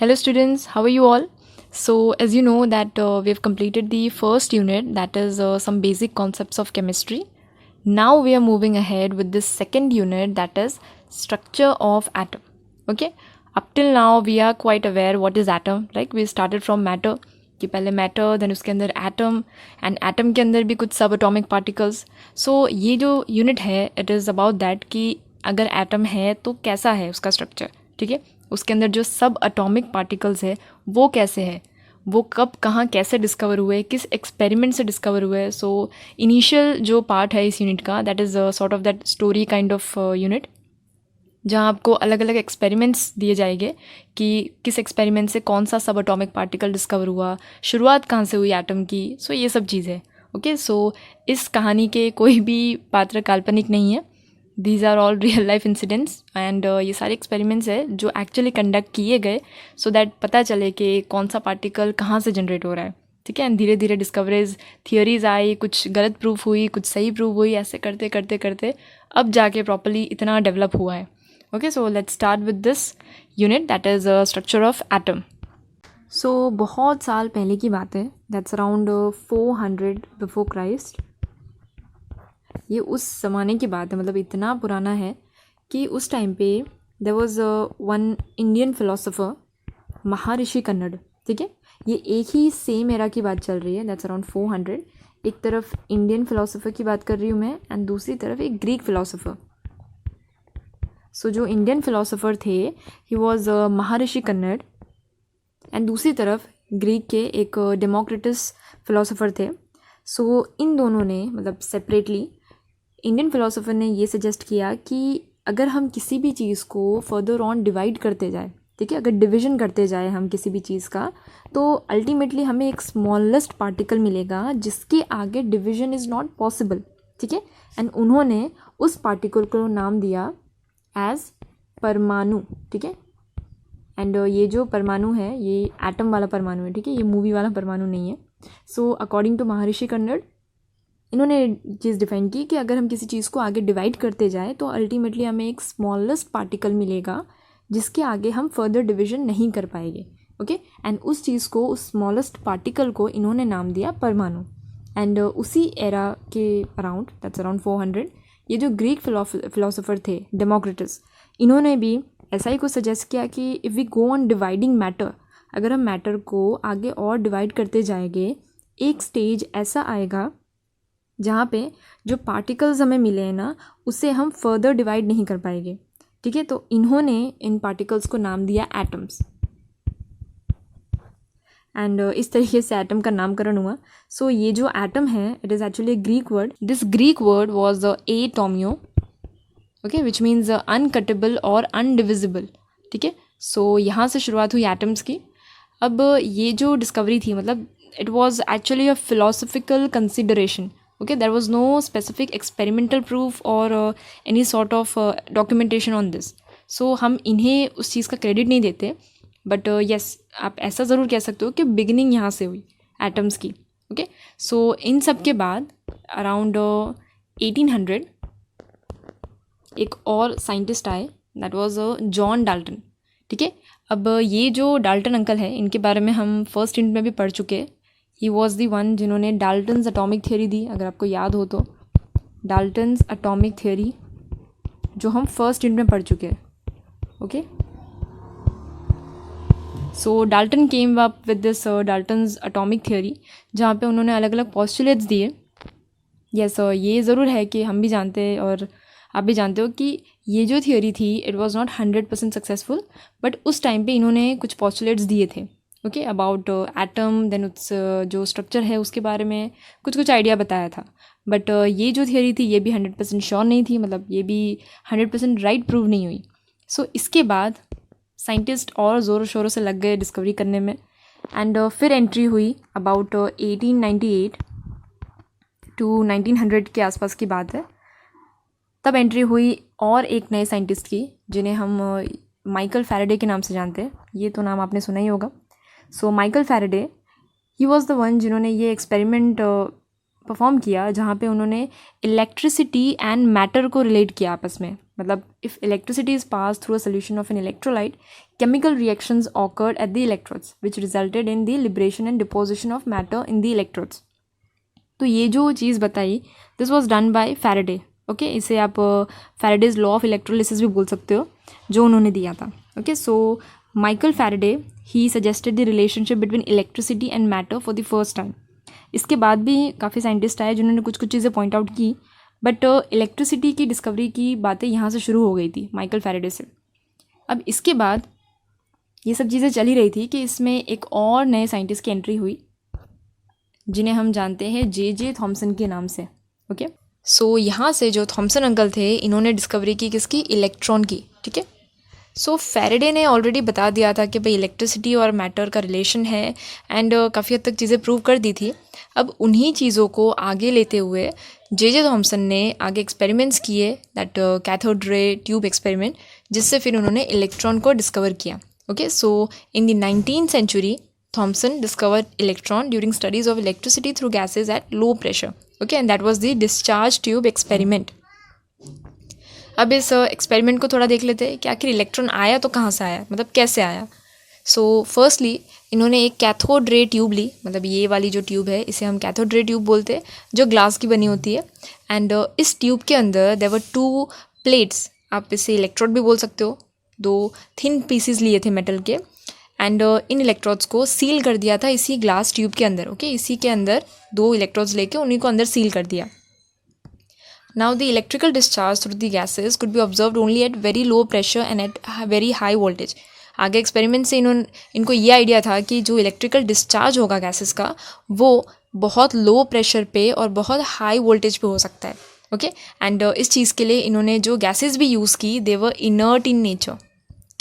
Hello students, how are you all? So as you know that we have completed the first unit, that is some basic concepts of chemistry. Now we are moving ahead with the second unit, that is structure of atom. Okay, up till now we are quite aware what is atom. Like we started from matter कि पहले matter then उसके अंदर atom and atom के अंदर भी कुछ सब atomic particles. सो ये जो यूनिट है इट इज़ अबाउट दैट कि अगर एटम है तो कैसा है उसका स्ट्रक्चर. ठीक है, उसके अंदर जो सब एटॉमिक पार्टिकल्स है वो कैसे है, वो कब कहाँ कैसे डिस्कवर हुए, किस एक्सपेरिमेंट से डिस्कवर हुए. सो इनिशियल जो पार्ट है इस यूनिट का that is sort of that story kind of unit, जहाँ आपको अलग अलग एक्सपेरिमेंट्स दिए जाएंगे कि किस एक्सपेरिमेंट से कौन सा सब एटॉमिक पार्टिकल डिस्कवर हुआ, शुरुआत कहाँ से हुई एटम की. सो ये सब चीज़ें. ओके, सो इस कहानी के कोई भी पात्र काल्पनिक नहीं है. These are all real life incidents and ये सारे एक्सपेरिमेंट्स है जो एक्चुअली कंडक्ट किए गए सो दैट पता चले कि कौन सा पार्टिकल कहाँ से जनरेट हो रहा है. ठीक है, एंड धीरे धीरे डिस्कवरीज थियोरीज आई, कुछ गलत प्रूफ हुई, कुछ सही प्रूफ हुई, ऐसे करते करते करते अब जाके प्रॉपरली इतना डेवलप हुआ है. Okay, so let's start with this unit, that is a structure of atom. So बहुत साल पहले की बात है, that's around 400 before Christ. ये उस ज़माने की बात है, मतलब इतना पुराना है कि उस टाइम पे there was one Indian philosopher, महर्षि कन्नड़. ठीक है, ये एक ही सेम एरा की बात चल रही है, that's around 400. एक तरफ इंडियन फिलोसोफर की बात कर रही हूँ मैं एंड दूसरी तरफ एक ग्रीक फिलोसोफर. सो जो इंडियन फिलोसोफर थे he was Maharshi Kannada and दूसरी तरफ ग्रीक के एक डेमोक्रिटस फिलोसोफर थे. सो इन दोनों ने मतलब सेपरेटली इंडियन फिलोसोफर ने ये सजेस्ट किया कि अगर हम किसी भी चीज़ को फर्दर ऑन डिवाइड करते जाए, ठीक है, अगर डिवीजन करते जाए हम किसी भी चीज़ का, तो अल्टीमेटली हमें एक स्मॉलेस्ट पार्टिकल मिलेगा जिसके आगे डिवीजन इज़ नॉट पॉसिबल. ठीक है, एंड उन्होंने उस पार्टिकल को नाम दिया एज परमाणु. ठीक है, एंड ये जो परमाणु है ये एटम वाला परमाणु है. ठीक है, ये मूवी वाला परमाणु नहीं है. सो अकॉर्डिंग टू महर्षि कन्नड़ इन्होंने चीज़ डिफाइन की कि अगर हम किसी चीज़ को आगे डिवाइड करते जाएँ तो अल्टीमेटली हमें एक स्मॉलेस्ट पार्टिकल मिलेगा जिसके आगे हम फर्दर डिवीजन नहीं कर पाएंगे. ओके, एंड उस चीज़ को, उस स्मॉलेस्ट पार्टिकल को इन्होंने नाम दिया परमाणु. एंड उसी एरा के अराउंड दैट्स अराउंड 400 ये जो ग्रीक फिलोसोफर थे डेमोक्रिटस, इन्होंने भी ऐसा ही कुछ सजेस्ट किया कि if we go on dividing matter, अगर हम मैटर को आगे और डिवाइड करते जाएंगे एक स्टेज ऐसा आएगा जहाँ पे जो पार्टिकल्स हमें मिले हैं ना उससे हम फर्दर डिवाइड नहीं कर पाएंगे. ठीक है, तो इन्होंने इन पार्टिकल्स को नाम दिया एटम्स एंड इस तरीके से एटम का नामकरण हुआ. सो ये जो एटम है it is actually Greek word. This Greek word was atomio, okay, which means uncuttable और अनडिविजिबल. ठीक है, सो यहाँ से शुरुआत हुई एटम्स की. अब ये जो डिस्कवरी थी मतलब it was actually a philosophical consideration. Okay, there was no specific experimental proof और any sort of documentation on this. So हम इन्हें उस चीज़ का क्रेडिट नहीं देते, बट येस आप ऐसा ज़रूर कह सकते हो कि बिगिनिंग यहाँ से हुई एटम्स की. ओके, सो इन सब के बाद अराउंड 1800 एक और साइंटिस्ट आए, दैट वाज जॉन डाल्टन. ठीक है, अब ये जो डाल्टन अंकल है इनके बारे में हम फर्स्ट यूनिट में भी पढ़ चुके हैं. ही वॉज दी वन जिन्होंने डाल्टन्स एटॉमिक थियोरी दी, अगर आपको याद हो तो डाल्टन्स एटॉमिक थियोरी जो हम फर्स्ट यूनिट में पढ़ चुके हैं. Okay, so Dalton came up with this Dalton's atomic theory जहाँ पे उन्होंने अलग अलग पॉस्टुलेट्स दिए. यस, ये ज़रूर है कि हम भी जानते हैं और आप भी जानते हो कि ये जो थियोरी थी it was not 100% successful, but उस टाइम पे इन्होंने कुछ पॉस्टुलेट्स दिए थे. ओके, अबाउट एटम, देन उस जो स्ट्रक्चर है उसके बारे में कुछ आइडिया बताया था. बट ये जो थियोरी थी ये भी 100% श्योर नहीं थी, मतलब ये भी 100% राइट प्रूव नहीं हुई. सो इसके बाद साइंटिस्ट और ज़ोरों शोरों से लग गए डिस्कवरी करने में. एंड फिर एंट्री हुई अबाउट 1898 टू 1900 के आसपास की बात है. तब एंट्री हुई और एक नए साइंटिस्ट की जिन्हें हम माइकल फैराडे के नाम से जानते हैं. ये तो नाम आपने सुना ही होगा. So Michael Faraday he was the one जिन्होंने ये एक्सपेरिमेंट परफॉर्म किया जहाँ पे उन्होंने इलेक्ट्रिसिटी एंड मैटर को रिलेट किया आपस में. मतलब if electricity is pass through a solution of an electrolyte, chemical reactions occurred at the electrodes which resulted in the liberation and deposition of matter in the electrodes. तो ये जो चीज़ बताई, this was done by Faraday. Okay, इसे आप Faraday's law of electrolysis भी बोल सकते हो, जो उन्होंने दिया था. Okay, so Michael Faraday he suggested the relationship between electricity and matter for the first time. इसके बाद भी काफ़ी साइंटिस्ट आए जिन्होंने कुछ कुछ चीज़ें पॉइंट आउट की, बट इलेक्ट्रिसिटी की डिस्कवरी की बातें यहाँ से शुरू हो गई थी माइकल फैराडे से. अब इसके बाद ये सब चीज़ें चली रही थी कि इसमें एक और नए साइंटिस्ट की एंट्री हुई जिन्हें हम जानते हैं जे थॉमसन के नाम से. ओके, सो यहाँ से जो थॉमसन अंकल थे, इन्होंने डिस्कवरी की किसकी? इलेक्ट्रॉन की. ठीक है, सो फैराडे ने ऑलरेडी बता दिया था कि भाई इलेक्ट्रिसिटी और मैटर का रिलेशन है, एंड काफ़ी हद तक चीज़ें प्रूव कर दी थी. अब उन्हीं चीज़ों को आगे लेते हुए जे थॉमसन ने आगे एक्सपेरिमेंट्स किए, that cathode ray tube experiment, जिससे फिर उन्होंने इलेक्ट्रॉन को डिस्कवर किया. Okay, so in the 19th century, Thomson discovered electron during studies of electricity through gases at low pressure. Okay, and that was the discharge tube experiment. अब इस experiment को थोड़ा देख लेते हैं कि आखिर इलेक्ट्रॉन आया तो कहाँ से आया, मतलब कैसे आया. सो फर्स्टली इन्होंने एक कैथोड रे ट्यूब ली, मतलब ये वाली जो ट्यूब है इसे हम कैथोड रे ट्यूब बोलते हैं, जो ग्लास की बनी होती है. एंड इस ट्यूब के अंदर देयर वर 2 प्लेट्स, आप इसे इलेक्ट्रोड भी बोल सकते हो, 2 थिन पीसीज लिए थे मेटल के, एंड इन इलेक्ट्रोड्स को सील कर दिया था इसी ग्लास ट्यूब के अंदर. ओके, इसी के अंदर 2 इलेक्ट्रोड्स लेके उन्हीं को अंदर सील कर दिया. Now the electrical discharge through the gases could be observed only at very low pressure and at very high voltage. आगे एक्सपेरिमेंट से इनको ये आइडिया था कि जो इलेक्ट्रिकल डिस्चार्ज होगा गैसेस का, वो बहुत लो प्रेशर पे और बहुत हाई वोल्टेज पे हो सकता है. ओके, एंड इस चीज़ के लिए इन्होंने जो गैसेस भी यूज़ की, दे वर इनर्ट इन नेचर.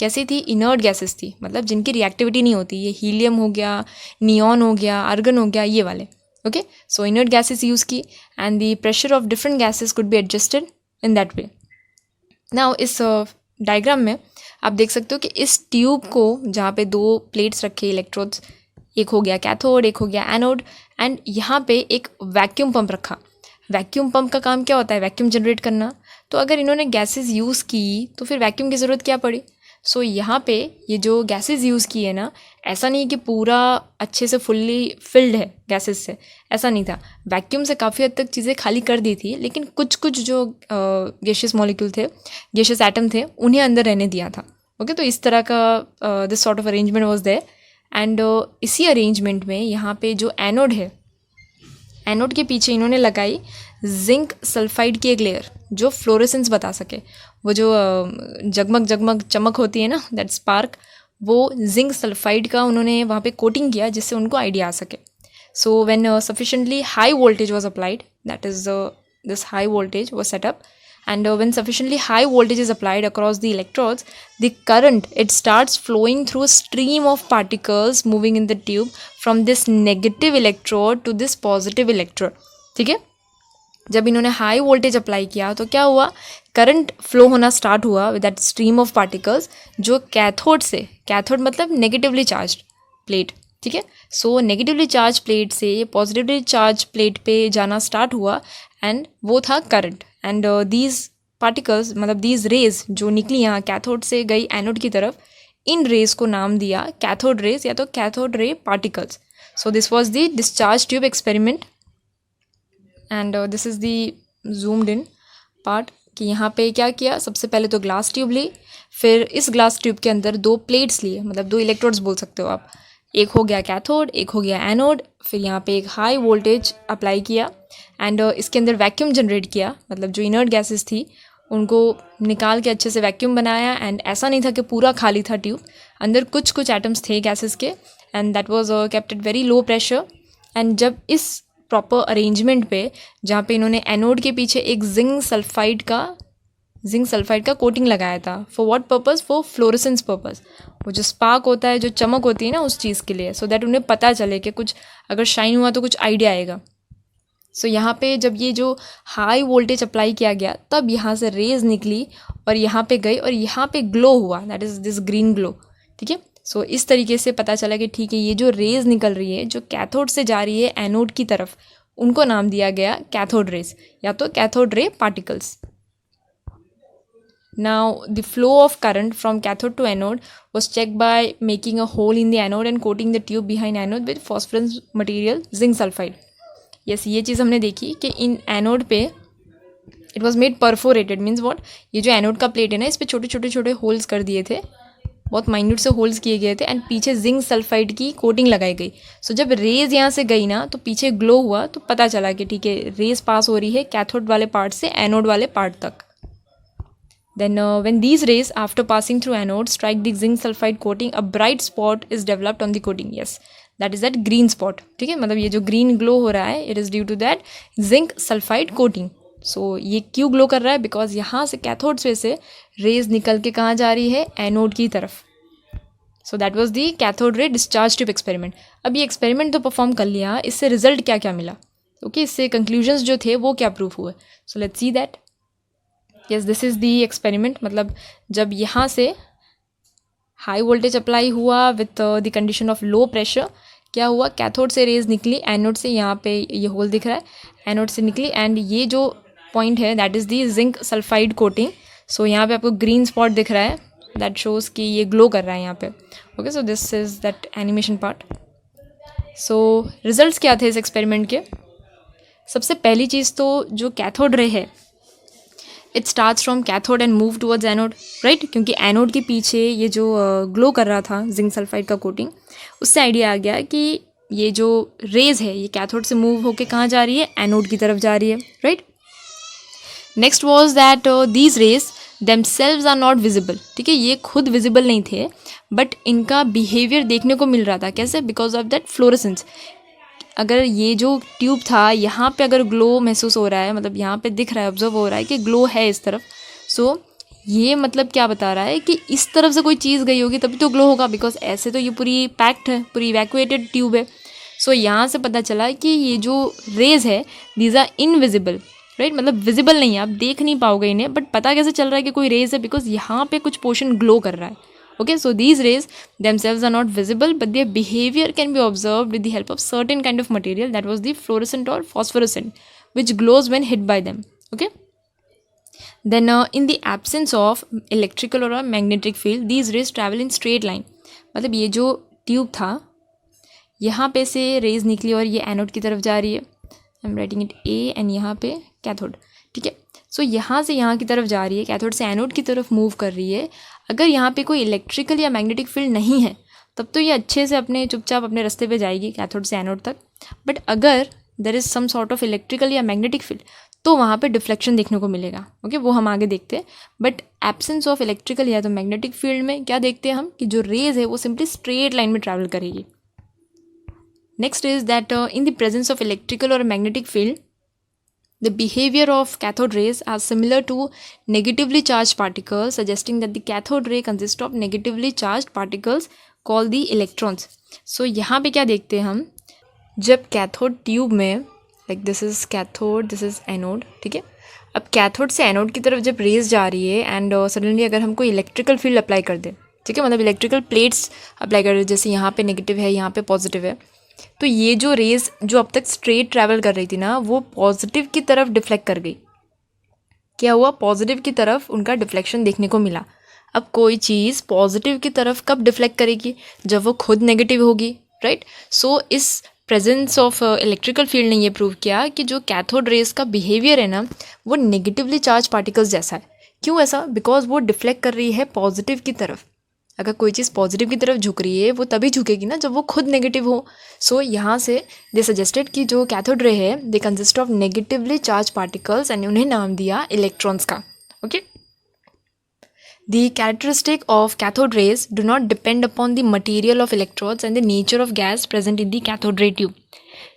कैसी थी? इनर्ट गैसेस थी, मतलब जिनकी रिएक्टिविटी नहीं होती. ये हीलियम हो गया, नियॉन हो गया, आर्गन हो गया, ये वाले. Okay, so inert gases use की, and the pressure of different gases could be adjusted in that way. Now इस डायग्राम में आप देख सकते हो कि इस ट्यूब को, जहाँ पे 2 प्लेट्स रखे इलेक्ट्रोड्स, एक हो गया कैथोड, एक हो गया एनोड, एंड यहाँ पे एक वैक्यूम पंप रखा. वैक्यूम पंप का काम क्या होता है? वैक्यूम जनरेट करना. तो अगर इन्होंने गैसेस यूज़ की तो फिर वैक्यूम की ज़रूरत क्या पड़ी? सो यहाँ पे ये जो गैसेस यूज़ की है ना, ऐसा नहीं कि पूरा अच्छे से फुल्ली फिल्ड है गैसेस से, ऐसा नहीं था. वैक्यूम से काफ़ी हद तक चीज़ें खाली कर दी थी, लेकिन कुछ कुछ जो गैशियस मॉलिक्यूल थे, गैशियस एटम थे, उन्हें अंदर रहने दिया था. ओके, तो इस तरह का this sort of arrangement was there. And इसी अरेंजमेंट में यहाँ पे जो एनोड है, एनोड के पीछे इन्होंने लगाई जिंक सल्फाइड की एक लेयर, जो फ्लोरेसेंस बता सके. वो जो जगमग जगमग चमक होती है ना, दैट स्पार्क, वो जिंक सल्फाइड का उन्होंने वहाँ पे कोटिंग किया, जिससे उनको आइडिया आ सके. So when sufficiently high voltage was applied, that is this high voltage was set up, and when sufficiently high voltage is applied across the electrodes, the current, it starts flowing through a stream of particles moving in the tube from this negative electrode to this positive electrode. ठीक है, जब इन्होंने high voltage apply किया तो क्या हुआ? Current flow होना start हुआ with that stream of particles, जो कैथोड से, कैथोड मतलब नेगेटिवली चार्ज प्लेट. ठीक है, सो नेगेटिवली चार्ज प्लेट से पॉजिटिवली चार्ज प्लेट पे जाना स्टार्ट हुआ, एंड वो था करंट. एंड दीज पार्टिकल्स, मतलब दीज रेज जो निकली यहाँ कैथोड से गई एनोड की तरफ, इन रेज को नाम दिया कैथोड रेज या तो cathode ray particles. So this was the discharge tube experiment, and this is the zoomed in part कि यहाँ पे क्या किया. सबसे पहले तो ग्लास ट्यूब ली, फिर इस ग्लास ट्यूब के अंदर 2 प्लेट्स लिए, मतलब 2 इलेक्ट्रोड्स बोल सकते हो आप. एक हो गया कैथोड, एक हो गया एनोड. फिर यहाँ पे एक हाई वोल्टेज अप्लाई किया, एंड इसके अंदर वैक्यूम जनरेट किया, मतलब जो इनर्ट गैसेस थी उनको निकाल के अच्छे से वैक्यूम बनाया. एंड ऐसा नहीं था कि पूरा खाली था ट्यूब, अंदर कुछ कुछ एटम्स थे गैसेस के, and that was kept at very low pressure. And जब इस प्रॉपर अरेंजमेंट पे, जहाँ पे इन्होंने एनोड के पीछे एक जिंक सल्फाइड का कोटिंग लगाया था, for what purpose? For fluorescence purpose. वो जो स्पार्क होता है, जो चमक होती है ना, उस चीज़ के लिए, सो दैट उन्हें पता चले कि कुछ अगर शाइन हुआ तो कुछ आइडिया आएगा. सो यहाँ पे जब ये जो हाई वोल्टेज अप्लाई किया गया, तब यहाँ से रेज निकली और यहाँ पे गई और यहाँ पे ग्लो हुआ, that is this green glow. ठीक है, सो इस तरीके से पता चला कि ठीक है, ये जो रेज निकल रही है, जो कैथोड से जा रही है एनोड की तरफ, उनको नाम दिया गया कैथोड रेज या तो cathode ray particles. Now, the flow of current from cathode to anode was checked by making a hole in the anode and coating the tube behind anode with phosphorus material zinc sulfide. Yes, ये चीज़ हमने देखी कि इन anode पे it was made perforated. Means what, ये जो anode का plate है ना, इस पर छोटे छोटे छोटे होल्स कर दिए थे, बहुत माइन्यूट से होल्स किए गए थे एंड पीछे जिंक सल्फाइड की कोटिंग लगाई गई. सो जब रेज यहाँ से गई ना तो पीछे ग्लो हुआ, तो पता चला कि ठीक है रेज पास हो रही है कैथोड वाले पार्ट से एनोड वाले पार्ट तक. Then when these rays after passing through anode strike the zinc sulfide coating, a bright spot is developed on the coating. Yes, that is that green spot. ठीक है, मतलब ये जो green glow हो रहा है it is due to that zinc sulfide coating. So ये क्यों ग्लो कर रहा है? बिकॉज यहाँ से कैथोड से रेज निकल के कहाँ जा रही है? एनोड की तरफ. So that was the cathode ray discharge tube experiment. अब ये एक्सपेरिमेंट तो परफॉर्म कर लिया, इससे रिजल्ट क्या क्या मिला? ओके, इससे कंक्लूजन्स जो थे वो क्या प्रूफ हुए? So let's see that. Yes, this is the experiment. मतलब जब यहाँ से हाई वोल्टेज अप्लाई हुआ with the condition of low pressure, क्या हुआ? कैथोड से रेज निकली, एनोड से, यहाँ पे ये होल दिख रहा है, एनोड से निकली एंड ये जो पॉइंट है that is the zinc sulphide coating. So यहाँ पे आपको ग्रीन स्पॉट दिख रहा है, दैट शोज़ कि ये ग्लो कर रहा है यहाँ पे. Okay, so this is that animation part. So results क्या थे इस एक्सपेरिमेंट के? सबसे पहली चीज़ तो जो कैथोड रे है it starts from cathode and move towards anode, right? क्योंकि एनोड के पीछे ये जो ग्लो कर रहा था जिंक सल्फाइड का कोटिंग, उससे आइडिया आ गया कि ये जो रेज है ये कैथोड से मूव होके कहाँ जा रही है? एनोड की तरफ जा रही है, right? Next was that these rays themselves are not visible. ठीक है, ये खुद विजिबल नहीं थे बट इनका बिहेवियर देखने को मिल रहा था. कैसे? Because of that fluorescence. अगर ये जो ट्यूब था यहाँ पे अगर ग्लो महसूस हो रहा है, मतलब यहाँ पे दिख रहा है, ऑब्जर्व हो रहा है कि ग्लो है इस तरफ, सो ये मतलब क्या बता रहा है कि इस तरफ से कोई चीज़ गई होगी तभी तो ग्लो होगा. बिकॉज ऐसे तो ये पूरी पैक्ड है, पूरी इवैक्यूएटेड ट्यूब है. सो यहाँ से पता चला कि ये जो रेज है दीज आर इनविजिबल, राइट? मतलब विजिबल नहीं है, आप देख नहीं पाओगे इन्हें, बट पता कैसे चल रहा है कि कोई रेज है? बिकॉज यहाँ पे कुछ पोर्शन ग्लो कर रहा है. Okay, so these rays themselves are not visible, but their behavior can be observed with the help of certain kind of material that was the fluorescent or phosphorescent, which glows when hit by them. Okay. Then in the absence of electrical or a magnetic field, these rays travel in straight line. मतलब ये जो tube था यहाँ पे से raise निकली और ये एनोड की तरफ जा रही है. I am writing it A and यहाँ पे कैथोड. ठीक है, सो यहाँ से यहाँ की तरफ जा रही है, कैथोड से एनोड की तरफ मूव कर रही है. अगर यहाँ पे कोई इलेक्ट्रिकल या मैग्नेटिक फील्ड नहीं है तब तो ये अच्छे से अपने चुपचाप अपने रास्ते पे जाएगी कैथोड से एनोड तक. बट अगर there is some sort of electrical या मैग्नेटिक फील्ड तो वहाँ पे डिफ्लेक्शन देखने को मिलेगा. ओके, वो हम आगे देखते हैं. बट एब्सेंस ऑफ इलेक्ट्रिकल या तो मैग्नेटिक फील्ड में क्या देखते हैं हम कि जो रेज है वो सिंपली स्ट्रेट लाइन में ट्रैवल करेगी. Next is that in the presence of electrical और magnetic field the behavior of cathode rays are similar to negatively charged particles, suggesting that the cathode ray consists of negatively charged particles called the electrons. So यहाँ पे क्या देखते हैं हम? जब cathode tube में, like this is cathode, this is anode, ठीक है? अब कैथोड से एनोड की तरफ जब रेज जा रही है एंड सडनली अगर हम कोई इलेक्ट्रिकल फील्ड अप्लाई कर दें, ठीक है, मतलब इलेक्ट्रिकल प्लेट्स अप्लाई कर दें, जैसे यहाँ पे नेगेटिव है, यहाँ पे पॉजिटिव है, तो ये जो रेज जो अब तक स्ट्रेट ट्रैवल कर रही थी ना वो पॉजिटिव की तरफ डिफ्लेक्ट कर गई. क्या हुआ? पॉजिटिव की तरफ उनका डिफ्लेक्शन देखने को मिला. अब कोई चीज़ पॉजिटिव की तरफ कब डिफ्लेक्ट करेगी? जब वो खुद नेगेटिव होगी, राइट? सो इस प्रेजेंस ऑफ इलेक्ट्रिकल फील्ड ने ये प्रूव किया कि जो कैथोड रेज का बिहेवियर है ना वो नेगेटिवली चार्ज पार्टिकल्स जैसा है. क्यों ऐसा? बिकॉज वो डिफ्लेक्ट कर रही है पॉजिटिव की तरफ. अगर कोई चीज़ पॉजिटिव की तरफ झुक रही है वो तभी झुकेगी ना जब वो खुद नेगेटिव हो. सो यहाँ से दे सजेस्टेड कि जो कैथोड रे है they consist of negatively charge particles and उन्हें नाम दिया इलेक्ट्रॉन्स का. Okay, the characteristic of cathode rays do not depend upon the material of electrodes and the nature of gas present in the cathode ray tube.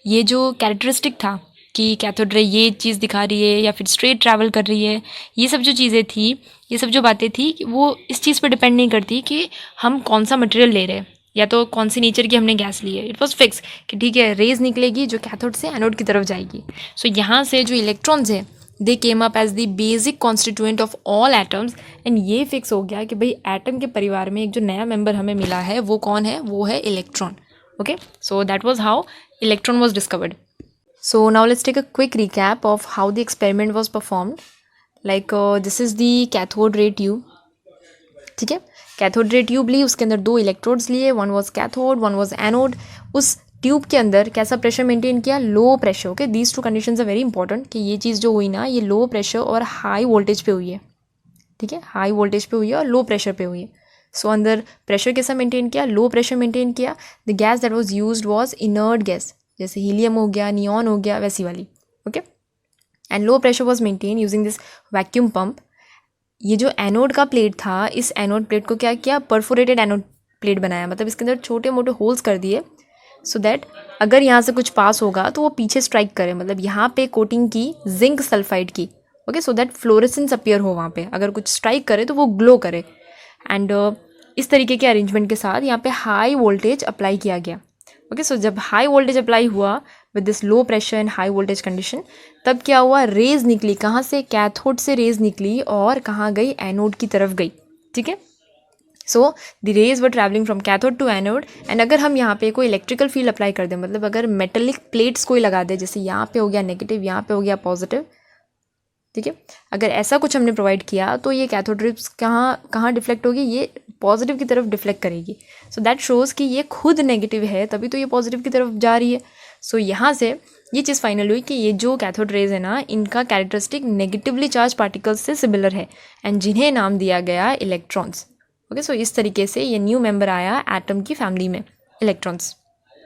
ये जो characteristic था कि cathode ray ये चीज़ दिखा रही है या फिर स्ट्रेट ट्रैवल कर रही है, ये सब जो चीज़ें थी, ये सब जो बातें थी कि वो इस चीज़ पर डिपेंड नहीं करती कि हम कौन सा मटेरियल ले रहे हैं या तो कौन सी नेचर की हमने गैस ली है. इट वॉज फिक्स कि ठीक है रेज निकलेगी जो कैथोड से एनोड की तरफ जाएगी. सो यहाँ से जो इलेक्ट्रॉन्स है they came up as the basic constituent of all atoms and ये फिक्स हो गया कि भाई एटम के परिवार में एक जो नया मेंबर हमें मिला है वो कौन है? वो है electron. Okay, so that was how electron was discovered. So now let's take a quick recap of how the experiment was performed. Like this is the cathode ray tube. ठीक है, कैथोड रे ट्यूब ली, उसके अंदर 2 electrodes लिए, one was cathode one was anode. उस tube के अंदर कैसा pressure maintain किया? Low pressure. Okay, these two conditions are very important कि ये चीज़ जो हुई ना, ये लो प्रेशर और हाई वोल्टेज पे हुई है. ठीक है, हाई वोल्टेज पे हुई है और लो प्रेशर पे हुई है. सो अंदर प्रेशर कैसा मेंटेन किया? लो प्रेशर मेंटेन किया. The gas that was used was inert gas, जैसे हीलियम हो गया, नियॉन हो गया, वैसी वाली. Okay, and low pressure was maintain using this vacuum pump. ये जो एनोड का प्लेट था, इस एनोड प्लेट को क्या किया? परफोरेटेड एनोड प्लेट बनाया, मतलब इसके अंदर छोटे मोटे होल्स कर दिए सो दैट अगर यहाँ से कुछ पास होगा तो वो पीछे स्ट्राइक करे, मतलब यहाँ पे कोटिंग की जिंक सल्फाइड की. Okay, so that fluorescence appear हो वहाँ पे, अगर कुछ स्ट्राइक करे तो वो ग्लो करे. एंड इस तरीके के अरेंजमेंट के साथ यहाँ पे हाई वोल्टेज अप्लाई किया गया. ओके, सो जब हाई वोल्टेज अप्लाई हुआ with this low pressure and high voltage condition, तब क्या हुआ? रेज निकली. कहाँ से? कैथोड से रेज निकली और कहाँ गई? एनोड की तरफ गई. ठीक है, so the rays were travelling from cathode to anode. And अगर हम यहाँ पे कोई इलेक्ट्रिकल फील्ड अप्लाई कर दें, मतलब अगर मेटेलिक प्लेट्स कोई लगा दे, जैसे यहाँ पे हो गया नेगेटिव, यहाँ पे हो गया पॉजिटिव. ठीक है, अगर ऐसा कुछ हमने प्रोवाइड किया तो ये कैथोड रेज कहाँ डिफ्लेक्ट होगी? ये पॉजिटिव की तरफ डिफ्लेक्ट करेगी. सो दैट शोज़ कि ये खुद नेगेटिव है, तभी तो ये पॉजिटिव की तरफ जा रही है. सो यहाँ से ये चीज़ फाइनल हुई कि ये जो कैथोड रेज है ना, इनका कैरेक्टरिस्टिक नेगेटिवली चार्ज पार्टिकल्स से सिमिलर है, एंड जिन्हें नाम दिया गया इलेक्ट्रॉन्स. ओके, सो इस तरीके से ये न्यू मेंबर आया एटम की फैमिली में, इलेक्ट्रॉन्स.